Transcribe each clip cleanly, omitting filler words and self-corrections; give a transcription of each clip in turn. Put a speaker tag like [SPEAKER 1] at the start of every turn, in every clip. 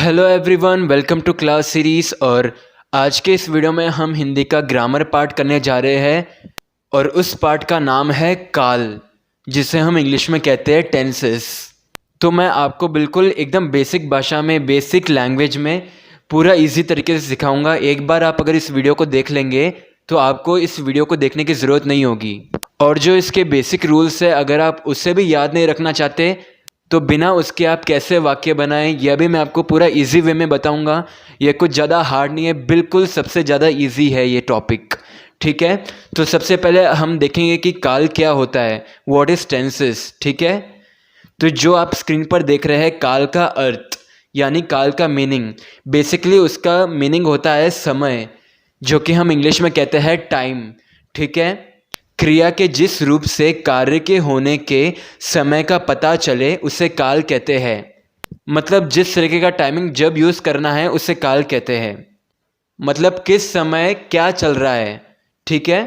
[SPEAKER 1] Hello everyone, welcome to class series. और आज के इस वीडियो में हम हिंदी का ग्रामर पार्ट करने जा रहे हैं और उस पार्ट का नाम है काल, जिसे हम इंग्लिश में कहते हैं टेंसेस। तो मैं आपको बिल्कुल एकदम बेसिक भाषा में, बेसिक लैंग्वेज में पूरा इजी तरीके से सिखाऊंगा। एक बार आप अगर इस वीडियो को देख लेंगे तो आपको इस वीडियो को देखने की ज़रूरत नहीं होगी। और जो इसके बेसिक रूल्स है, अगर आप उससे भी याद नहीं रखना चाहते तो बिना उसके आप कैसे वाक्य बनाएं, यह भी मैं आपको पूरा इजी वे में बताऊंगा। यह कुछ ज़्यादा हार्ड नहीं है, बिल्कुल सबसे ज़्यादा इजी है ये टॉपिक। ठीक है, तो सबसे पहले हम देखेंगे कि काल क्या होता है, व्हाट इज़ टेंसेस। ठीक है, तो जो आप स्क्रीन पर देख रहे हैं, काल का अर्थ यानी काल का मीनिंग, बेसिकली उसका मीनिंग होता है समय, जो कि हम इंग्लिश में कहते हैं टाइम। ठीक है, क्रिया के जिस रूप से कार्य के होने के समय का पता चले उसे काल कहते हैं। मतलब जिस तरीके का टाइमिंग जब यूज़ करना है उसे काल कहते हैं। मतलब किस समय क्या चल रहा है। ठीक है,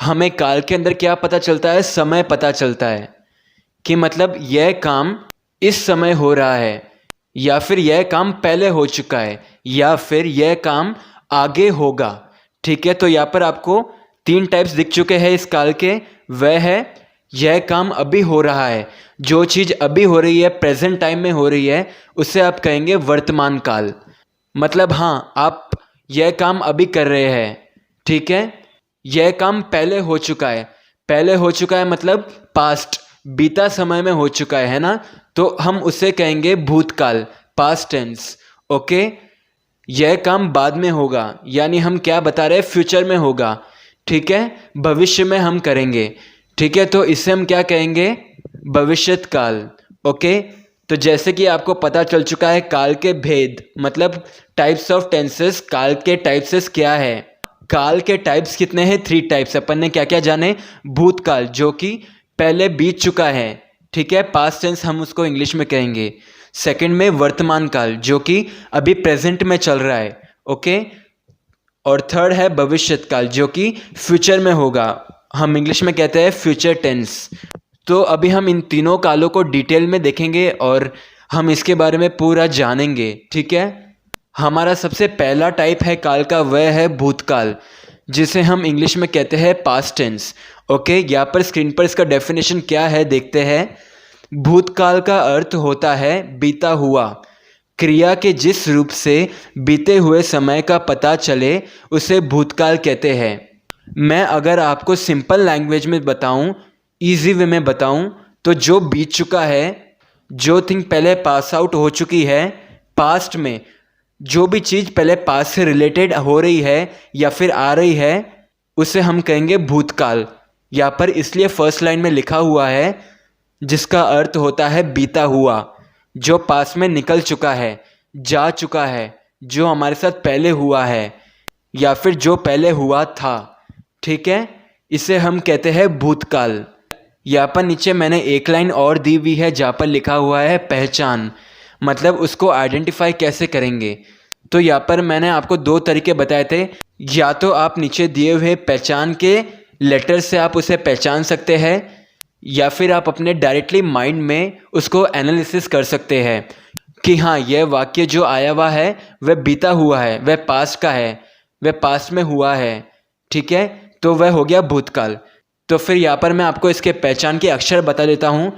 [SPEAKER 1] हमें काल के अंदर क्या पता चलता है, समय पता चलता है कि मतलब यह काम इस समय हो रहा है, या फिर यह काम पहले हो चुका है, या फिर यह काम आगे होगा। ठीक है, तो यहाँ पर आपको 3 टाइप्स दिख चुके हैं इस काल के। वह है यह काम अभी हो रहा है, जो चीज़ अभी हो रही है, प्रेजेंट टाइम में हो रही है, उसे आप कहेंगे वर्तमान काल। मतलब हाँ, आप यह काम अभी कर रहे हैं। ठीक है, यह काम पहले हो चुका है। पहले हो चुका है मतलब पास्ट, बीता समय में हो चुका है ना, तो हम उसे कहेंगे भूतकाल, पास्ट टेंस। ओके, यह काम बाद में होगा, यानी हम क्या बता रहे हैं, फ्यूचर में होगा। ठीक है, भविष्य में हम करेंगे। ठीक है, तो इसे हम क्या कहेंगे, भविष्यत काल। ओके, तो जैसे कि आपको पता चल चुका है काल के भेद, मतलब टाइप्स ऑफ टेंसेस, काल के टाइप्स क्या है। काल के टाइप्स कितने हैं, 3 टाइप्स। अपन ने क्या क्या जाने, भूतकाल जो कि पहले बीत चुका है। ठीक है, पास्ट टेंस हम उसको इंग्लिश में कहेंगे। सेकंड में वर्तमान काल, जो कि अभी प्रेजेंट में चल रहा है। ओके, और थर्ड है भविष्यत काल, जो कि फ्यूचर में होगा, हम इंग्लिश में कहते हैं फ्यूचर टेंस। तो अभी हम इन तीनों कालों को डिटेल में देखेंगे और हम इसके बारे में पूरा जानेंगे। ठीक है, हमारा सबसे पहला टाइप है काल का, वह है भूतकाल, जिसे हम इंग्लिश में कहते हैं पास्ट टेंस। ओके, यहाँ पर स्क्रीन पर इसका डेफिनेशन क्या है देखते हैं। भूतकाल का अर्थ होता है बीता हुआ। क्रिया के जिस रूप से बीते हुए समय का पता चले उसे भूतकाल कहते हैं। मैं अगर आपको सिंपल लैंग्वेज में बताऊं, इजी वे में बताऊं, तो जो बीत चुका है, जो थिंग पहले पास आउट हो चुकी है, पास्ट में जो भी चीज़ पहले पास से रिलेटेड हो रही है या फिर आ रही है, उसे हम कहेंगे भूतकाल। यहाँ पर इसलिए फर्स्ट लाइन में लिखा हुआ है, जिसका अर्थ होता है बीता हुआ, जो पास में निकल चुका है, जा चुका है, जो हमारे साथ पहले हुआ है, या फिर जो पहले हुआ था। ठीक है, इसे हम कहते हैं भूतकाल। यहाँ पर नीचे मैंने एक लाइन और दी हुई है जहाँ पर लिखा हुआ है पहचान, मतलब उसको आइडेंटिफाई कैसे करेंगे। तो यहाँ पर मैंने आपको 2 तरीके बताए थे। या तो आप नीचे दिए हुए पहचान के लेटर से आप उसे पहचान सकते हैं, या फिर आप अपने डायरेक्टली माइंड में उसको एनालिसिस कर सकते हैं कि हाँ, यह वाक्य जो आया हुआ है वह बीता हुआ है, वह पास्ट का है, वह पास्ट में हुआ है। ठीक है, तो वह हो गया भूतकाल। तो फिर यहाँ पर मैं आपको इसके पहचान के अक्षर बता देता हूँ।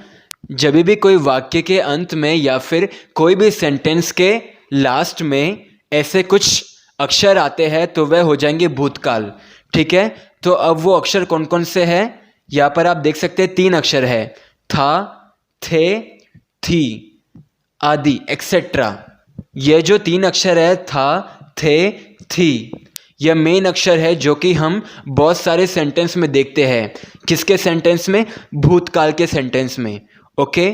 [SPEAKER 1] जब भी कोई वाक्य के अंत में या फिर कोई भी सेंटेंस के लास्ट में ऐसे कुछ अक्षर आते हैं तो वह हो जाएंगे भूतकाल। ठीक है, तो अब वो अक्षर कौन कौन से हैं, यहाँ पर आप देख सकते हैं 3 अक्षर है, था, थे, थी आदि एक्सेट्रा। ये जो 3 अक्षर है, था, थे, थी, यह मेन अक्षर है जो कि हम बहुत सारे सेंटेंस में देखते हैं। किसके सेंटेंस में, भूतकाल के सेंटेंस में। ओके,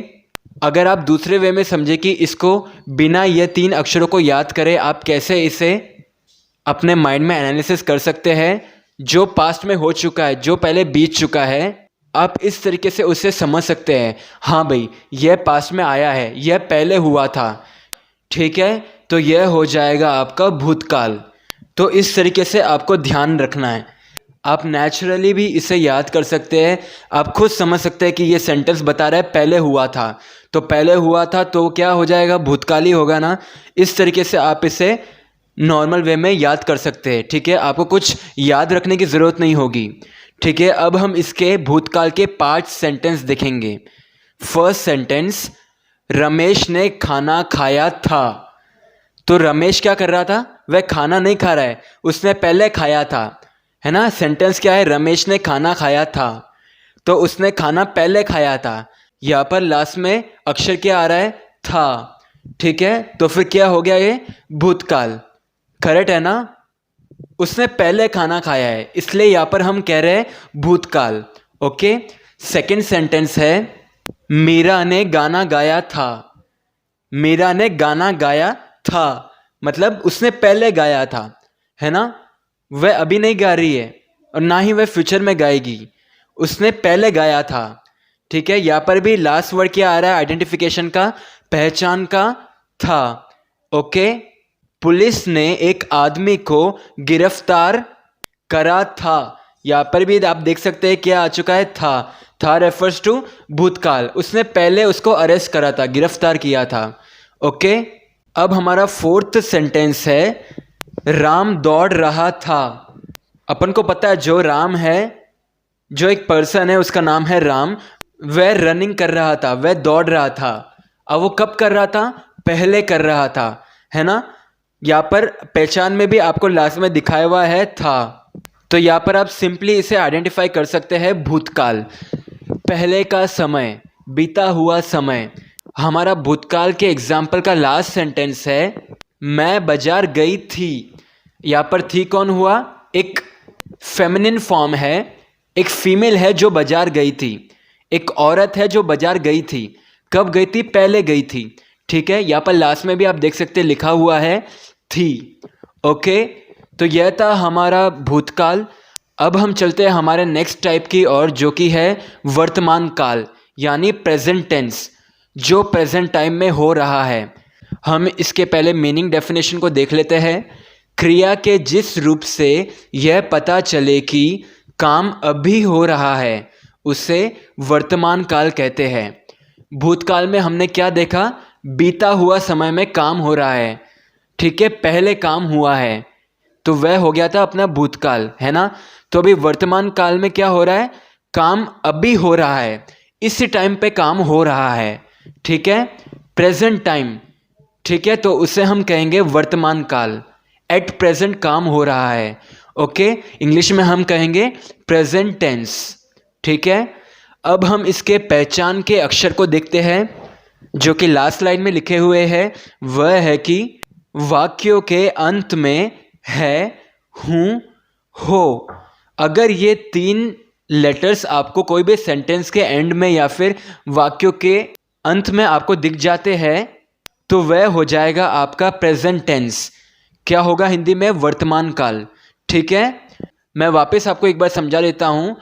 [SPEAKER 1] अगर आप दूसरे वे में समझे कि इसको बिना ये 3 अक्षरों को याद करें आप कैसे इसे अपने माइंड में एनालिसिस कर सकते हैं, जो पास्ट में हो चुका है, जो पहले बीत चुका है, आप इस तरीके से उसे समझ सकते हैं। हाँ भाई, यह पास्ट में आया है, यह पहले हुआ था। ठीक है, तो यह हो जाएगा आपका भूतकाल। तो इस तरीके से आपको ध्यान रखना है। आप नेचुरली भी इसे याद कर सकते हैं, आप खुद समझ सकते हैं कि ये सेंटेंस बता रहा है पहले हुआ था, तो पहले हुआ था तो क्या हो जाएगा, भूतकाल ही होगा ना। इस तरीके से आप इसे नॉर्मल वे में याद कर सकते हैं, ठीक है। आपको कुछ याद रखने की ज़रूरत नहीं होगी, ठीक है। अब हम इसके भूतकाल के 5 सेंटेंस देखेंगे। फर्स्ट सेंटेंस, रमेश ने खाना खाया था। तो रमेश क्या कर रहा था, वह खाना नहीं खा रहा है, उसने पहले खाया था, है ना। सेंटेंस क्या है, रमेश ने खाना खाया था, तो उसने खाना पहले खाया था। यहाँ पर लास्ट में अक्षर क्या आ रहा है, था, ठीक है। तो फिर क्या हो गया, ये भूतकाल, करेक्ट है ना। उसने पहले खाना खाया है, इसलिए यहाँ पर हम कह रहे हैं भूतकाल, ओके। सेकंड सेंटेंस है, मीरा ने गाना गाया था। मीरा ने गाना गाया था मतलब उसने पहले गाया था, है ना। वह अभी नहीं गा रही है और ना ही वह फ्यूचर में गाएगी, उसने पहले गाया था, ठीक है। यहाँ पर भी लास्ट वर्ड क्या आ रहा है, आइडेंटिफिकेशन का, पहचान का, था, ओके। पुलिस ने एक आदमी को गिरफ्तार करा था। यहाँ पर भी आप देख सकते हैं क्या आ चुका है, था रेफर्स टू भूतकाल, उसने पहले उसको अरेस्ट करा था, गिरफ्तार किया था, ओके। अब हमारा फोर्थ सेंटेंस है, राम दौड़ रहा था। अपन को पता है जो राम है, जो एक पर्सन है उसका नाम है राम, वह रनिंग कर रहा था, वह दौड़ रहा था। अब वो कब कर रहा था, पहले कर रहा था, है ना। यहाँ पर पहचान में भी आपको लास्ट में दिखाया हुआ है था, तो यहाँ पर आप सिंपली इसे आइडेंटिफाई कर सकते हैं भूतकाल, पहले का समय, बीता हुआ समय। हमारा भूतकाल के एग्जाम्पल का लास्ट सेंटेंस है, मैं बाजार गई थी। यहाँ पर थी कौन हुआ, एक फेमिनिन फॉर्म है, एक फीमेल है जो बाजार गई थी, एक औरत है जो बाजार गई थी। कब गई थी, पहले गई थी, ठीक है। यहाँ पर लास्ट में भी आप देख सकते लिखा हुआ है थी, ओके। तो यह था हमारा भूतकाल। अब हम चलते हैं हमारे नेक्स्ट टाइप की और, जो कि है वर्तमान काल, यानी प्रेजेंट टेंस, जो प्रेजेंट टाइम में हो रहा है। हम इसके पहले मीनिंग डेफिनेशन को देख लेते हैं। क्रिया के जिस रूप से यह पता चले कि काम अभी हो रहा है उसे वर्तमान काल कहते हैं। भूतकाल में हमने क्या देखा, बीता हुआ समय में काम हो रहा है, ठीक है, पहले काम हुआ है, तो वह हो गया था अपना भूतकाल, है ना। तो अभी वर्तमान काल में क्या हो रहा है, काम अभी हो रहा है, इसी टाइम पे काम हो रहा है, ठीक है, प्रेजेंट टाइम, ठीक है। तो उसे हम कहेंगे वर्तमान काल, एट प्रेजेंट काम हो रहा है, ओके। इंग्लिश में हम कहेंगे प्रेजेंट टेंस, ठीक है। अब हम इसके पहचान के अक्षर को देखते हैं, जो कि लास्ट लाइन में लिखे हुए हैं। वह है कि वाक्यों के अंत में है, हूँ, हो। अगर ये 3 लेटर्स आपको कोई भी सेंटेंस के एंड में या फिर वाक्यों के अंत में आपको दिख जाते हैं तो वह हो जाएगा आपका प्रेजेंट टेंस। क्या होगा हिंदी में, वर्तमान काल, ठीक है। मैं वापस आपको एक बार समझा देता हूँ।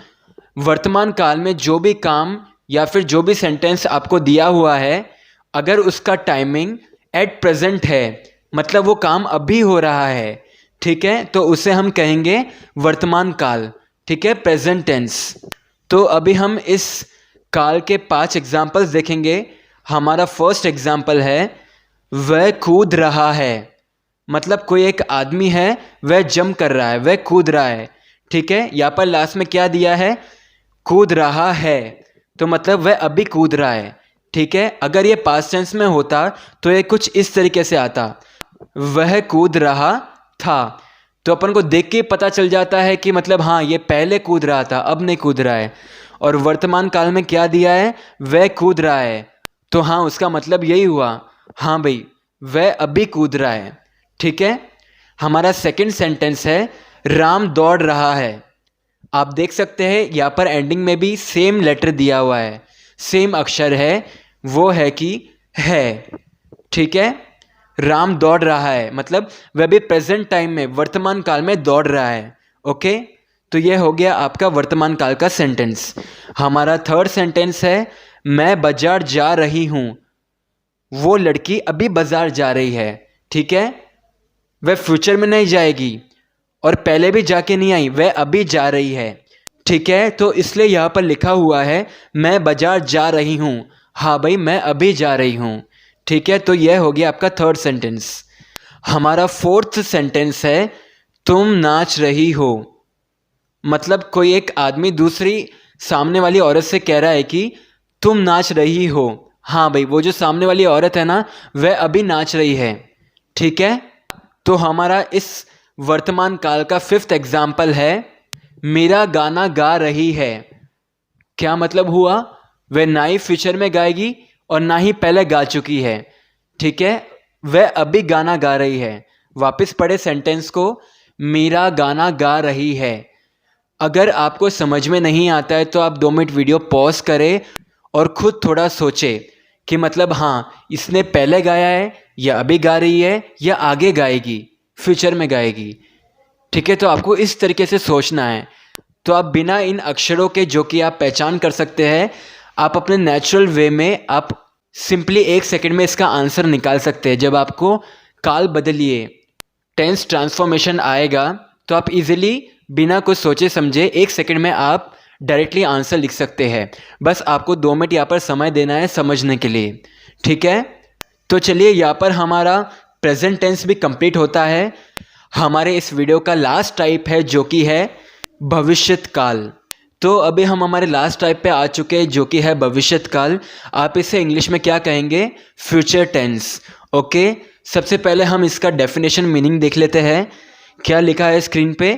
[SPEAKER 1] वर्तमान काल में जो भी काम या फिर जो भी सेंटेंस आपको दिया हुआ है, अगर उसका टाइमिंग एट प्रेजेंट है, मतलब वो काम अभी हो रहा है, ठीक है, तो उसे हम कहेंगे वर्तमान काल, ठीक है, प्रेजेंट टेंस। तो अभी हम इस काल के 5 एग्जाम्पल्स देखेंगे। हमारा फर्स्ट एग्जाम्पल है, वह कूद रहा है। मतलब कोई एक आदमी है, वह जंप कर रहा है, वह कूद रहा है, ठीक है। यहाँ पर लास्ट में क्या दिया है, कूद रहा है, तो मतलब वह अभी कूद रहा है, ठीक है। अगर ये पास्ट टेंस में होता तो ये कुछ इस तरीके से आता, वह कूद रहा था। तो अपन को देख के पता चल जाता है कि मतलब हाँ ये पहले कूद रहा था, अब नहीं कूद रहा है। और वर्तमान काल में क्या दिया है, वह कूद रहा है, तो हाँ उसका मतलब यही हुआ, हाँ भाई वह अभी कूद रहा है, ठीक है। हमारा सेकंड सेंटेंस है, राम दौड़ रहा है। आप देख सकते हैं यहाँ पर एंडिंग में भी सेम लेटर दिया हुआ है, सेम अक्षर है, वो है कि है, ठीक है। राम दौड़ रहा है मतलब वह भी प्रेजेंट टाइम में, वर्तमान काल में दौड़ रहा है, ओके। तो यह हो गया आपका वर्तमान काल का सेंटेंस। हमारा थर्ड सेंटेंस है, मैं बाजार जा रही हूँ। वो लड़की अभी बाजार जा रही है, ठीक है, वह फ्यूचर में नहीं जाएगी और पहले भी जाके नहीं आई, वह अभी जा रही है, ठीक है। तो इसलिए यहाँ पर लिखा हुआ है मैं बाजार जा रही हूँ, हाँ भाई मैं अभी जा रही हूँ। ठीक है, तो यह हो गया आपका थर्ड सेंटेंस। हमारा फोर्थ सेंटेंस है तुम नाच रही हो। मतलब कोई एक आदमी दूसरी सामने वाली औरत से कह रहा है कि तुम नाच रही हो। हाँ भाई, वो जो सामने वाली औरत है ना, वह अभी नाच रही है। ठीक है, तो हमारा इस वर्तमान काल का फिफ्थ एग्जाम्पल है मेरा गाना गा रही है। क्या मतलब हुआ? वह ना ही फ्यूचर में गाएगी और ना ही पहले गा चुकी है। ठीक है, वह अभी गाना गा रही है। वापस पढ़े सेंटेंस को, मेरा गाना गा रही है। अगर आपको समझ में नहीं आता है तो आप 2 मिनट वीडियो पॉज करें और खुद थोड़ा सोचें कि मतलब हाँ, इसने पहले गाया है या अभी गा रही है या आगे गाएगी, फ्यूचर में गाएगी। ठीक है, तो आपको इस तरीके से सोचना है। तो आप बिना इन अक्षरों के जो कि आप पहचान कर सकते हैं, आप अपने नेचुरल वे में आप सिंपली 1 सेकंड में इसका आंसर निकाल सकते हैं। जब आपको काल बदलिए टेंस ट्रांसफॉर्मेशन आएगा तो आप इजीली बिना कुछ सोचे समझे 1 सेकंड में आप डायरेक्टली आंसर लिख सकते हैं। बस आपको 2 मिनट यहाँ पर समय देना है समझने के लिए। ठीक है, तो चलिए यहाँ पर हमारा प्रेजेंट टेंस भी कंप्लीट होता है। हमारे इस वीडियो का लास्ट टाइप है जो कि है भविष्यत काल। तो अभी हम हमारे लास्ट टाइप पे आ चुके हैं जो कि है भविष्यत काल। आप इसे इंग्लिश में क्या कहेंगे? Future tense. ओके, सबसे पहले हम इसका डेफिनेशन मीनिंग देख लेते हैं। क्या लिखा है स्क्रीन पे?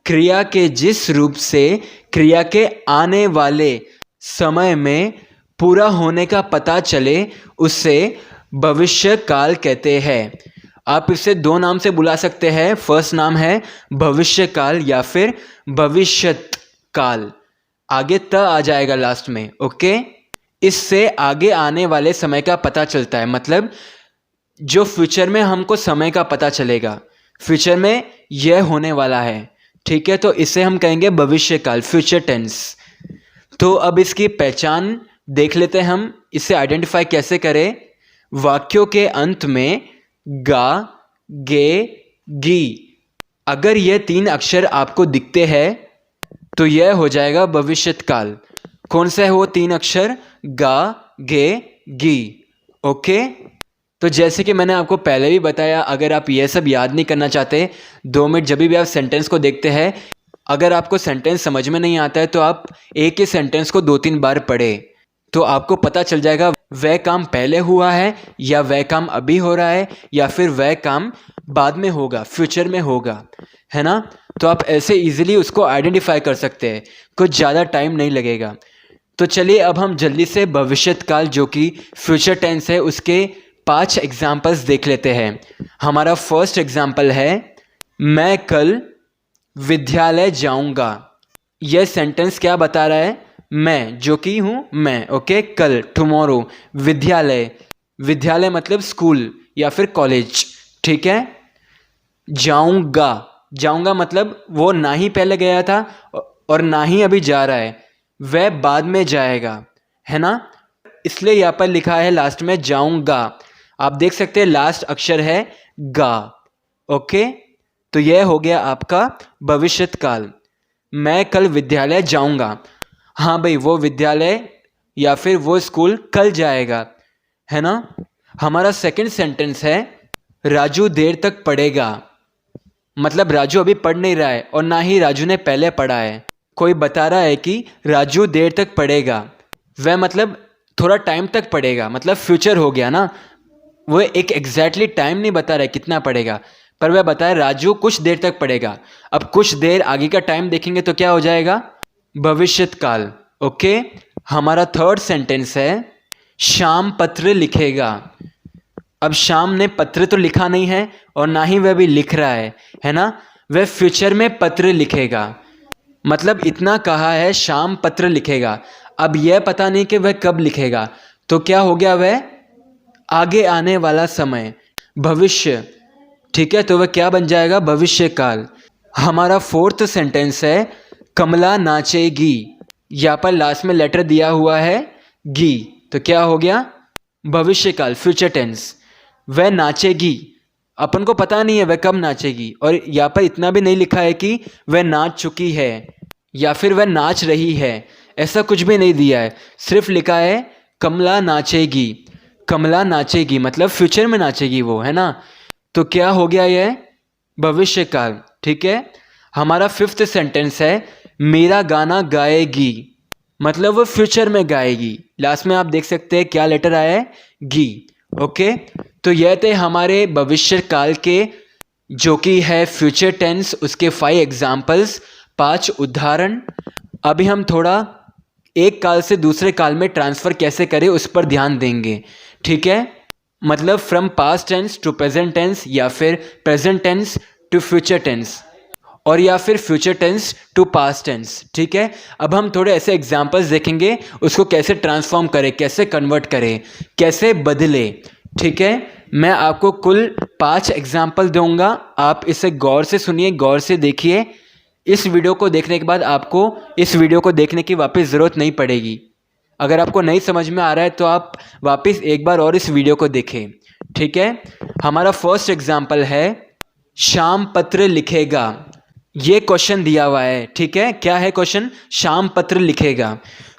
[SPEAKER 1] क्रिया के जिस रूप से क्रिया के आने वाले समय में पूरा होने का पता चले उसे भविष्य काल कहते हैं। आप इसे 2 नाम से बुला सकते हैं। फर्स्ट नाम है भविष्य काल या फिर भविष्यत काल। आगे त आ जाएगा लास्ट में। ओके, इससे आगे आने वाले समय का पता चलता है। मतलब जो फ्यूचर में हमको समय का पता चलेगा, फ्यूचर में यह होने वाला है। ठीक है, तो इसे हम कहेंगे भविष्य काल, फ्यूचर टेंस। तो अब इसकी पहचान देख लेते हैं हम। इसे आइडेंटिफाई कैसे करें? वाक्यों के अंत में गा, गे, गी, अगर ये 3 अक्षर आपको दिखते हैं तो यह हो जाएगा भविष्यत काल। कौन से है वो 3 अक्षर? गा, गे, गी। ओके, तो जैसे कि मैंने आपको पहले भी बताया, अगर आप ये सब याद नहीं करना चाहते, 2 मिनट जब भी आप सेंटेंस को देखते हैं, अगर आपको सेंटेंस समझ में नहीं आता है तो आप एक ही सेंटेंस को 2-3 बार पढ़े तो आपको पता चल जाएगा वह काम पहले हुआ है या वह काम अभी हो रहा है या फिर वह काम बाद में होगा, फ्यूचर में होगा, है ना। तो आप ऐसे इजीली उसको आइडेंटिफाई कर सकते हैं, कुछ ज़्यादा टाइम नहीं लगेगा। तो चलिए अब हम जल्दी से भविष्यत काल जो कि फ्यूचर टेंस है उसके 5 एग्जाम्पल्स देख लेते हैं। हमारा फर्स्ट एग्जाम्पल है मैं कल विद्यालय जाऊंगा। यह सेंटेंस क्या बता रहा है? मैं जो कि हूँ मैं। ओके, कल टुमारो, विद्यालय, विद्यालय मतलब स्कूल या फिर कॉलेज। ठीक है, जाऊंगा, जाऊंगा मतलब वो ना ही पहले गया था और ना ही अभी जा रहा है, वह बाद में जाएगा, है ना। इसलिए यहाँ पर लिखा है लास्ट में जाऊंगा। आप देख सकते हैं लास्ट अक्षर है गा। ओके, तो यह हो गया आपका भविष्यत काल। मैं कल विद्यालय जाऊंगा। हाँ भाई, वो विद्यालय या फिर वो स्कूल कल जाएगा, है ना। हमारा सेकंड सेंटेंस है राजू देर तक पढ़ेगा। मतलब राजू अभी पढ़ नहीं रहा है और ना ही राजू ने पहले पढ़ा है। कोई बता रहा है कि राजू देर तक पढ़ेगा, वह मतलब थोड़ा टाइम तक पढ़ेगा, मतलब फ्यूचर हो गया ना। वो एक एग्जैक्टली टाइम नहीं बता रहा है कितना पढ़ेगा, पर वह बताया राजू कुछ देर तक पढ़ेगा। अब कुछ देर आगे का टाइम देखेंगे तो क्या हो जाएगा? भविष्यत काल। ओके, हमारा थर्ड सेंटेंस है शाम पत्र लिखेगा। अब शाम ने पत्र तो लिखा नहीं है और ना ही वह भी लिख रहा है ना। वह फ्यूचर में पत्र लिखेगा, मतलब इतना कहा है शाम पत्र लिखेगा। अब यह पता नहीं कि वह कब लिखेगा, तो क्या हो गया? वह आगे आने वाला समय, भविष्य। ठीक है, तो वह क्या बन जाएगा? भविष्य काल। हमारा फोर्थ सेंटेंस है कमला नाचेगी। यहाँ पर लास्ट में लेटर दिया हुआ है गी, तो क्या हो गया? भविष्य काल, फ्यूचर टेंस। वह नाचेगी, अपन को पता नहीं है वह कब नाचेगी, और यहाँ पर इतना भी नहीं लिखा है कि वह नाच चुकी है या फिर वह नाच रही है, ऐसा कुछ भी नहीं दिया है। सिर्फ लिखा है कमला नाचेगी, कमला नाचेगी मतलब फ्यूचर में नाचेगी वो, है ना। तो क्या हो गया ये, भविष्य काल। ठीक है। हमारा फिफ्थ सेंटेंस है मेरा गाना गाएगी, मतलब वो फ्यूचर में गाएगी। लास्ट में आप देख सकते हैं क्या लेटर आया है, गी। ओके, तो यह थे हमारे भविष्य काल के जो कि है फ्यूचर टेंस, उसके 5 एग्जाम्पल्स, 5 उदाहरण। अभी हम थोड़ा एक काल से दूसरे काल में ट्रांसफ़र कैसे करें उस पर ध्यान देंगे। ठीक है, मतलब from past tense to present tense, या फिर present tense to future tense, और या फिर future tense to past tense. ठीक है, अब हम थोड़े ऐसे एग्जाम्पल्स देखेंगे, उसको कैसे ट्रांसफॉर्म करें, कैसे कन्वर्ट करें, कैसे बदले। ठीक है, मैं आपको कुल 5 एग्जाम्पल दूंगा, आप इसे गौर से सुनिए, गौर से देखिए। इस वीडियो को देखने के बाद आपको इस वीडियो को देखने की वापस ज़रूरत नहीं पड़ेगी। अगर आपको नहीं समझ में आ रहा है तो आप वापस एक बार और इस वीडियो को देखें। ठीक है, हमारा फर्स्ट एग्जाम्पल है शाम पत्र लिखेगा। ये क्वेश्चन दिया हुआ है। ठीक है, क्या है क्वेश्चन, शाम पत्र लिखेगा।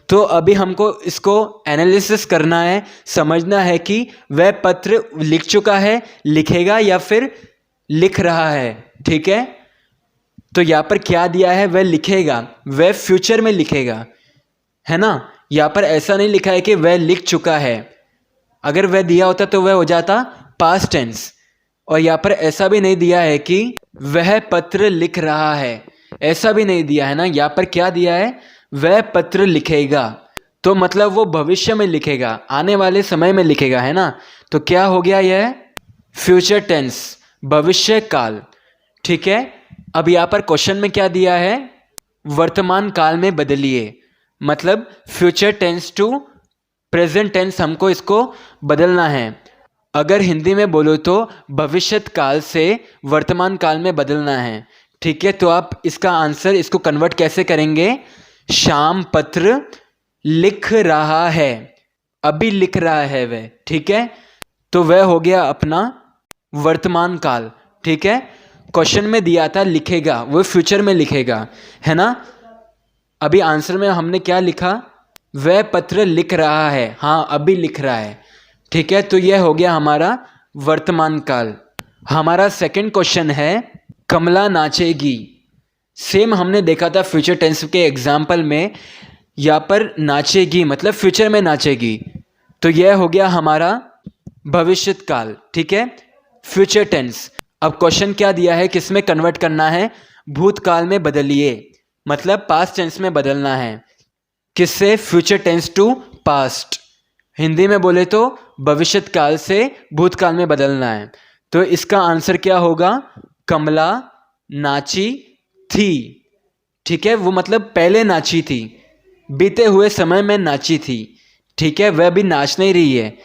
[SPEAKER 1] तो अभी हमको इसको एनालिसिस करना है, समझना है कि वह पत्र लिख चुका है, लिखेगा या फिर लिख रहा है। ठीक है, तो यहाँ पर क्या दिया है, वह लिखेगा, वह फ्यूचर में लिखेगा, है ना। यहाँ पर ऐसा नहीं लिखा है कि वह लिख चुका है, अगर वह दिया होता तो वह हो जाता पास्ट टेंस। और यहाँ पर ऐसा भी नहीं दिया है कि वह पत्र लिख रहा है, ऐसा भी नहीं दिया है ना। यहाँ पर क्या दिया है, वह पत्र लिखेगा, तो मतलब वो भविष्य में लिखेगा, आने वाले समय में लिखेगा, है ना। तो क्या हो गया, यह फ्यूचर टेंस, भविष्य काल। ठीक है, अब यहाँ पर क्वेश्चन में क्या दिया है, वर्तमान काल में बदलिए, मतलब future tense to present tense हमको इसको बदलना है। अगर हिंदी में बोलो तो भविष्यत काल से वर्तमान काल में बदलना है। ठीक है, तो आप इसका आंसर, इसको कन्वर्ट कैसे करेंगे, शाम पत्र लिख रहा है, अभी लिख रहा है वह। ठीक है, तो वह हो गया अपना वर्तमान काल। ठीक है, क्वेश्चन में दिया था लिखेगा, वो फ्यूचर में लिखेगा, है ना। अभी आंसर में हमने क्या लिखा, वह पत्र लिख रहा है, हाँ अभी लिख रहा है। ठीक है, तो यह हो गया हमारा वर्तमान काल। हमारा सेकंड क्वेश्चन है कमला नाचेगी। सेम हमने देखा था फ्यूचर टेंस के एग्जाम्पल में, यहाँ पर नाचेगी मतलब फ्यूचर में नाचेगी, तो यह हो गया हमारा भविष्यत काल। ठीक है, फ्यूचर टेंस। अब क्वेश्चन क्या दिया है, किस में कन्वर्ट करना है, भूतकाल में बदलिए, मतलब पास्ट टेंस में बदलना है। किससे, future tense to past. Hindi में बोले तो भविष्यत काल से भूतकाल में बदलना है। तो इसका आंसर क्या होगा, कमला नाची थी। ठीक है, वो मतलब पहले नाची थी, बीते हुए समय में नाची थी। ठीक है, वह भी नाच नहीं रही है,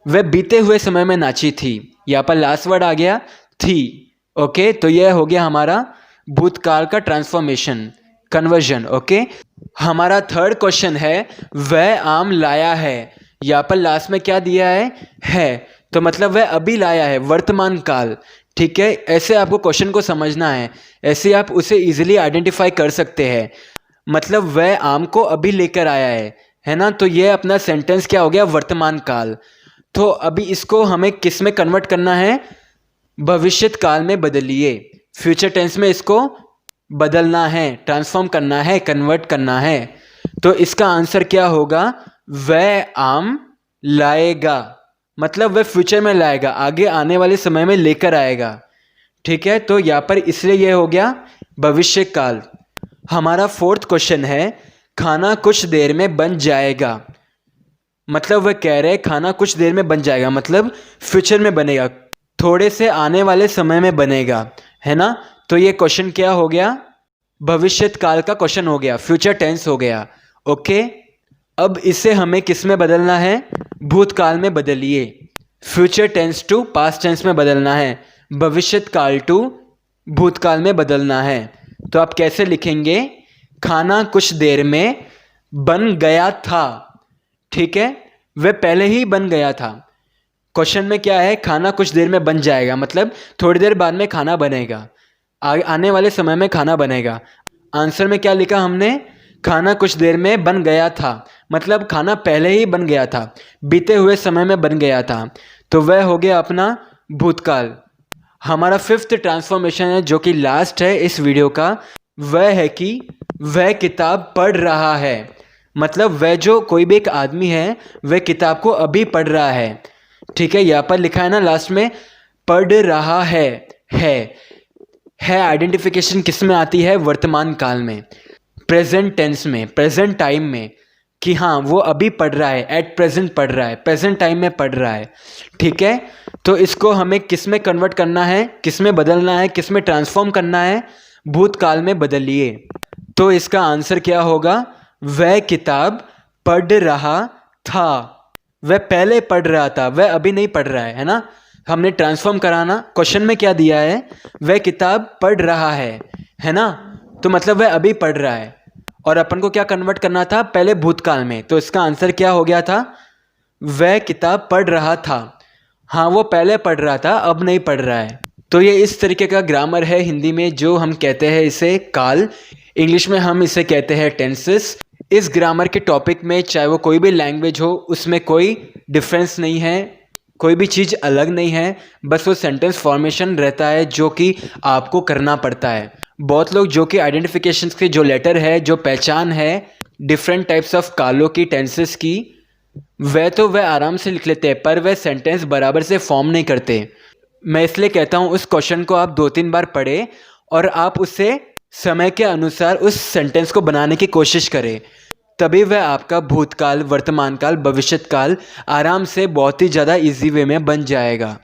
[SPEAKER 1] वह बीते हुए समय में नाची थी। यहाँ पर लास्ट वर्ड आ गया थी। ओके, तो यह हो गया हमारा भूतकाल का ट्रांसफॉर्मेशन, कन्वर्जन। ओके, हमारा थर्ड क्वेश्चन है वह आम लाया है। यहाँ पर लास्ट में क्या दिया है, तो मतलब वह अभी लाया है, वर्तमान काल। ठीक है, ऐसे आपको क्वेश्चन को समझना है, ऐसे आप उसे इजीली आइडेंटिफाई कर सकते हैं। मतलब वह आम को अभी लेकर आया है ना। तो यह अपना सेंटेंस क्या हो गया, वर्तमान काल। तो अभी इसको हमें किस में कन्वर्ट करना है, भविष्यत काल में बदलिए, फ्यूचर टेंस में इसको बदलना है, ट्रांसफॉर्म करना है, कन्वर्ट करना है। तो इसका आंसर क्या होगा, वह आम लाएगा, मतलब वह फ्यूचर में लाएगा, आगे आने वाले समय में लेकर आएगा। ठीक है, तो यहाँ पर इसलिए यह हो गया भविष्य काल। हमारा फोर्थ क्वेश्चन है खाना कुछ देर में बन जाएगा। मतलब वह कह रहे हैं खाना कुछ देर में बन जाएगा, मतलब फ्यूचर में बनेगा, थोड़े से आने वाले समय में बनेगा, है ना। तो ये क्वेश्चन क्या हो गया, भविष्यत काल का क्वेश्चन हो गया, फ्यूचर टेंस हो गया। ओके, अब इसे हमें किस में बदलना है, भूतकाल में बदलिए, future tense to past tense में बदलना है, भविष्यत काल टू भूतकाल में बदलना है। तो आप कैसे लिखेंगे, खाना कुछ देर में बन गया था। ठीक है, वह पहले ही बन गया था। क्वेश्चन में क्या है, खाना कुछ देर में बन जाएगा, मतलब थोड़ी देर बाद में खाना बनेगा, आने वाले समय में खाना बनेगा। आंसर में क्या लिखा हमने, खाना कुछ देर में बन गया था, मतलब खाना पहले ही बन गया था, बीते हुए समय में बन गया था, तो वह हो गया अपना भूतकाल। हमारा फिफ्थ ट्रांसफॉर्मेशन है जो कि लास्ट है इस वीडियो का, वह है कि वह किताब पढ़ रहा है। मतलब वह जो कोई भी एक आदमी है वह किताब को अभी पढ़ रहा है। ठीक है, यहाँ पर लिखा है ना लास्ट में पढ़ रहा है आइडेंटिफिकेशन किस में आती है? वर्तमान काल में, प्रेजेंट टेंस में, प्रेजेंट टाइम में, कि हाँ वो अभी पढ़ रहा है, एट प्रेजेंट पढ़ रहा है, प्रेजेंट टाइम में पढ़ रहा है। ठीक है, तो इसको हमें किस में कन्वर्ट करना है, किस में बदलना है, किस में ट्रांसफॉर्म करना है? भूतकाल में बदलिए। तो इसका आंसर क्या होगा? वह किताब पढ़ रहा था। वह पहले पढ़ रहा था, वह अभी नहीं पढ़ रहा है ना? हमने ट्रांसफॉर्म कराना, क्वेश्चन में क्या दिया है? वह किताब पढ़ रहा है ना? तो मतलब वह अभी पढ़ रहा है, और अपन को क्या कन्वर्ट करना था? पहले भूतकाल में। तो इसका आंसर क्या हो गया था? वह किताब पढ़ रहा था। हाँ, वो पहले पढ़ रहा था, अब नहीं पढ़ रहा है। तो ये इस तरीके का ग्रामर है हिंदी में, जो हम कहते हैं इसे काल, इंग्लिश में हम इसे कहते हैं टेंसेस। इस ग्रामर के टॉपिक में चाहे वो कोई भी लैंग्वेज हो, उसमें कोई डिफरेंस नहीं है, कोई भी चीज़ अलग नहीं है, बस वो सेंटेंस फॉर्मेशन रहता है जो कि आपको करना पड़ता है। बहुत लोग जो कि आइडेंटिफिकेशन की जो लेटर है, जो पहचान है डिफरेंट टाइप्स ऑफ कालों की, टेंसेस की, वह आराम से लिख लेते हैं, पर वह सेंटेंस बराबर से फॉर्म नहीं करते। मैं इसलिए कहता हूँ उस क्वेश्चन को आप 2-3 बार पढ़ें और आप उससे समय के अनुसार उस सेंटेंस को बनाने की कोशिश करें, तभी वह आपका भूतकाल, वर्तमान काल, भविष्यत काल आराम से बहुत ही ज़्यादा इजी वे में बन जाएगा।